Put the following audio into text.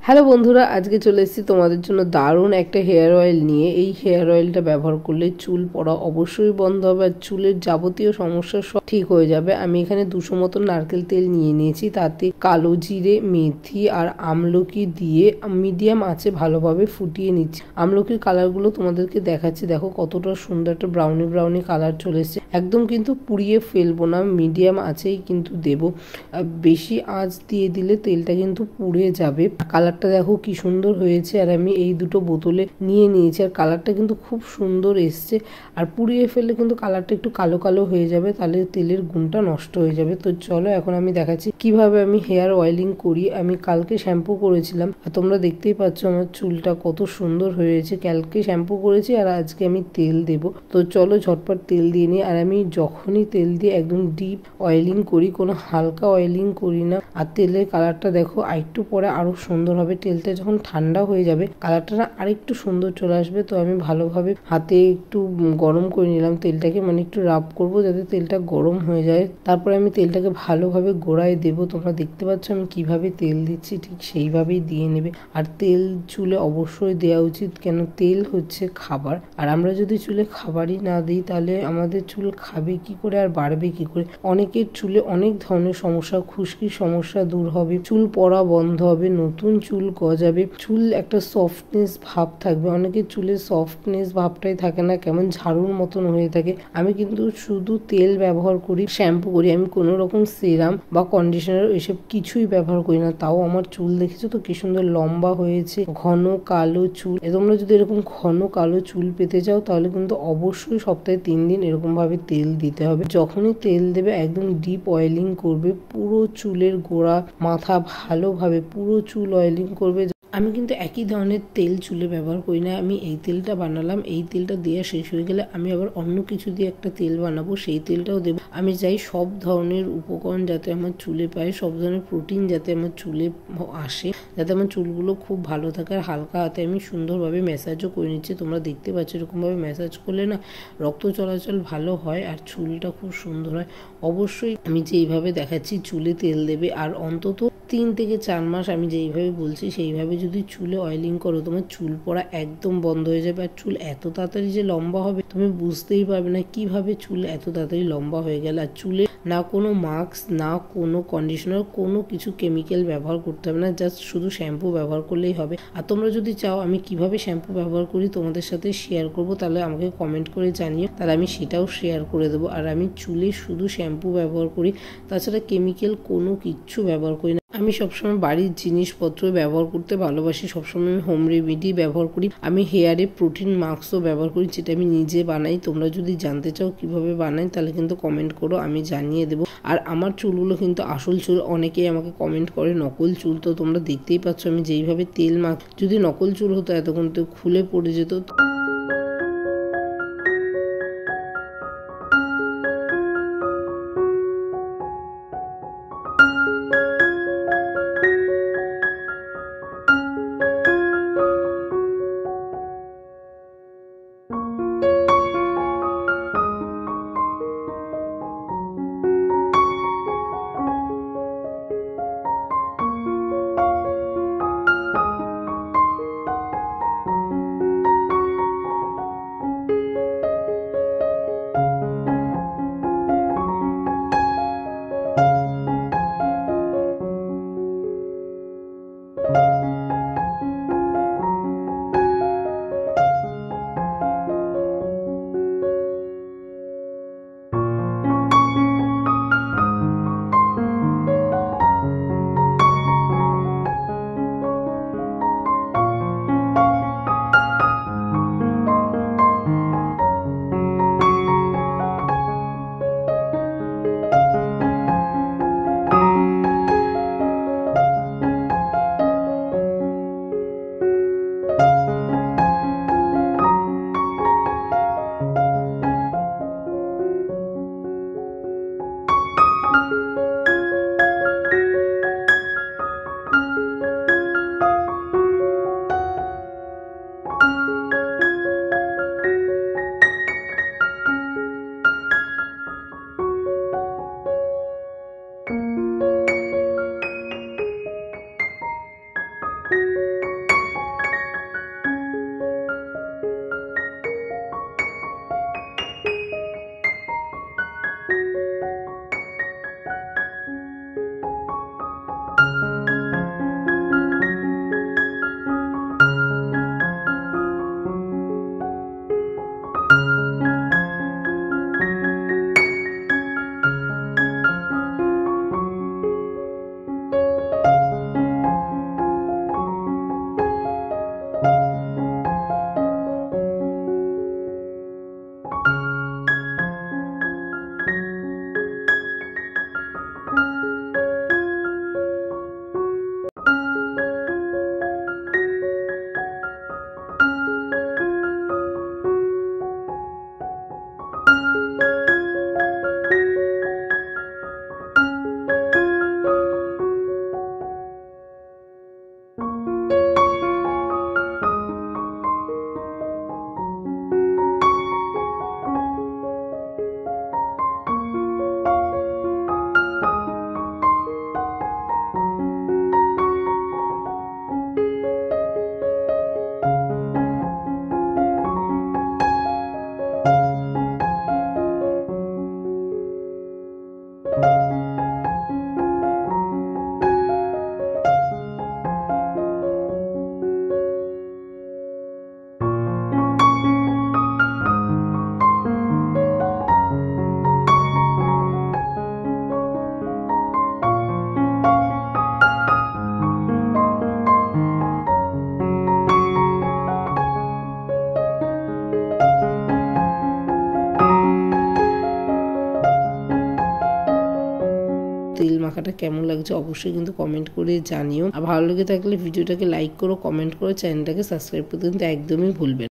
Hello বন্ধুরা, আজকে চলে এসেছি তোমাদের জন্য দারুণ একটা হেয়ার অয়েল নিয়ে। এই হেয়ার অয়েলটা ব্যবহার করলে চুল পড়া অবশ্যই বন্ধ হবে আর চুলের যাবতীয় সমস্যা সব ঠিক হয়ে যাবে। আমি এখানে 200 মতন নারকেল তেল নিয়ে নিয়েছি, তাতে কালো জিরে, মেথি আর আমলকি দিয়ে মিডিয়াম আঁচে ভালোভাবে ফুটিয়ে নিচ্ছি। আমলকির কালারগুলো তোমাদেরকে দেখাচ্ছি, দেখো কতটা সুন্দর একটা ব্রাউনি ব্রাউনি কালার চলে এসেছে। একদম কিন্তু পুড়িয়ে ফেলবো না, মিডিয়াম আঁচেই কিন্তু দেবো। বেশি আঁচ দিয়ে দিলে তেলটা কিন্তু পুড়ে যাবে। কালারটা দেখো কি সুন্দর হয়েছে, আর আমি এই দুটো বোতলে নিয়ে নিয়েছি আর কালারটা কিন্তু খুব সুন্দর এসছে। আর পুড়িয়ে ফেললে কিন্তু কালারটা একটু কালো কালো হয়ে যাবে, তাহলে তেলের গুণটা নষ্ট হয়ে যাবে। তো চলো এখন আমি দেখাচ্ছি কিভাবে আমি হেয়ার অয়েলিং করি। আমি কালকে শ্যাম্পু করেছিলাম আর তোমরা দেখতেই পাচ্ছ আমার চুলটা কত সুন্দর হয়েছে। কালকে শ্যাম্পু করেছি আর আজকে আমি তেল দেব। তো চলো ঝটপট তেল দিয়ে নিই। আর আমি যখনই তেল দিয়ে একদম ডিপ অয়েলিং করি, কোনো হালকা অয়েলিং করি না। আর তেলের কালারটা দেখো আরেকটু পরে আরো সুন্দর হবে। তেলটা যখন ঠান্ডা হয়ে যাবে কালারটা না আরেকটু সুন্দর চলে আসবে। তো আমি ভালোভাবে হাতে একটু গরম করে নিলাম তেলটাকে, মানে একটু রাব করব যাতে তেলটা গরম হয়ে যায়। তারপরে আমি তেলটাকে ভালোভাবে গোড়ায় দেব। তোমরা দেখতে পাচ্ছ আমি কিভাবে তেল দিচ্ছি, ঠিক সেইভাবেই দিয়ে নেবে। আর তেল চুলে অবশ্যই দেওয়া উচিত, কেন তেল হচ্ছে খাবার। আর আমরা যদি চুলে খাবারই না দিই তাহলে আমাদের চুল খাবে কি করে আর বাড়বে কি করে। অনেকের চুলে অনেক ধরনের সমস্যা, খুশকির সমস্যা দূর হবে, চুল পড়া বন্ধ হবে, নতুন চুল গজাবে, চুল একটা সফটনেস ভাব থাকবে। অনেকের চুলের সফটনেস ভাবটাই থাকে না, কেমন ঝাড়ুর মতন হয়ে থাকে। আমি কিন্তু শুধু তেল ব্যবহার করি, শ্যাম্পু করি, আমি কোনো রকম সিরাম বা কন্ডিশনার এসব কিছুই ব্যবহার করি না। তাও আমার চুল দেখেছো তো কি সুন্দর লম্বা হয়েছে, ঘন কালো চুল। তোমরা যদি এরকম ঘন কালো চুল পেতে চাও তাহলে কিন্তু অবশ্যই সপ্তাহে 3 দিন এরকম ভাবে তেল দিতে হবে। যখনই তেল দেবে একদম ডিপ অয়েলিং করবে, পুরো চুলের গোড়া মাথা ভালোভাবে পুরো চুল অয়েলিং করবে। আমি কিন্তু একই ধরনের তেল চুলে ব্যবহার করি না। আমি এই তেলটা বানালাম, এই তেলটা দেওয়া শেষ হয়ে গেলে আমি আবার অন্য কিছু দিয়ে একটা তেল বানাবো, সেই তেলটাও দেবো। আমি চাই সব ধরনের উপকরণ যাতে আমার চুলে পায়, সব ধরনের প্রোটিন যাতে আমার চুলে আসে, যাতে আমার চুলগুলো খুব ভালো থাকে। আর হালকা হাতে আমি সুন্দরভাবে ম্যাসাজও করে নিচ্ছি। তোমরা দেখতে পাচ্ছ এরকমভাবে ম্যাসাজ করলে না রক্ত চলাচল ভালো হয় আর চুলটা খুব সুন্দর হয়। অবশ্যই আমি যেইভাবে দেখাচ্ছি চুলে তেল দেবে, আর অন্তত 3 থেকে 4 মাস আমি যেইভাবে বলছি সেইভাবে যদি চুলে অয়েলিং করো তোমার চুল পড়া একদম বন্ধ হয়ে যাবে। আর চুল এত তাড়াতাড়ি যে লম্বা হবে তুমি বুঝতেই পারবে না কিভাবে চুল এত তাড়াতাড়ি লম্বা হয়ে গেল। আর চুলে না কোনো মাস্ক, না কোনো কন্ডিশনার, কোনো কিছু কেমিক্যাল ব্যবহার করতে হবে না, জাস্ট শুধু শ্যাম্পু ব্যবহার করলেই হবে। আর তোমরা যদি চাও আমি কিভাবে শ্যাম্পু ব্যবহার করি তোমাদের সাথে শেয়ার করব, তাহলে আমাকে কমেন্ট করে জানিও, তাহলে আমি সেটাও শেয়ার করে দেবো। আর আমি চুলে শুধু শ্যাম্পু ব্যবহার করি, তাছাড়া কেমিক্যাল কোনো কিচ্ছু ব্যবহার করি না। আমি সবসময় বাড়ির জিনিসপত্র ব্যবহার করতে ভালোবাসি, সবসময় আমি হোম রেমেডি ব্যবহার করি। আমি হেয়ারে প্রোটিন মাস্কও ব্যবহার করি, যেটা আমি নিজে বানাই। তোমরা যদি জানতে চাও কিভাবে বানাই তাহলে কিন্তু কমেন্ট করো, আমি জানিয়ে দেবো। আর আমার চুলগুলো কিন্তু আসল চুল, অনেকেই আমাকে কমেন্ট করে নকল চুল। তো তোমরা দেখতেই পাচ্ছ আমি যেইভাবে তেল মাখ, যদি নকল চুল হতো এতক্ষণ তো খুলে পড়ে যেত। কেমন লাগছে অবশ্যই কিন্তু কমেন্ট করে জানিও। আর ভালো লেগে থাকলে ভিডিওটাকে লাইক করো, কমেন্ট করো, চ্যানেলটাকে সাবস্ক্রাইব করতে কিন্তু একদমই ভুলবেন।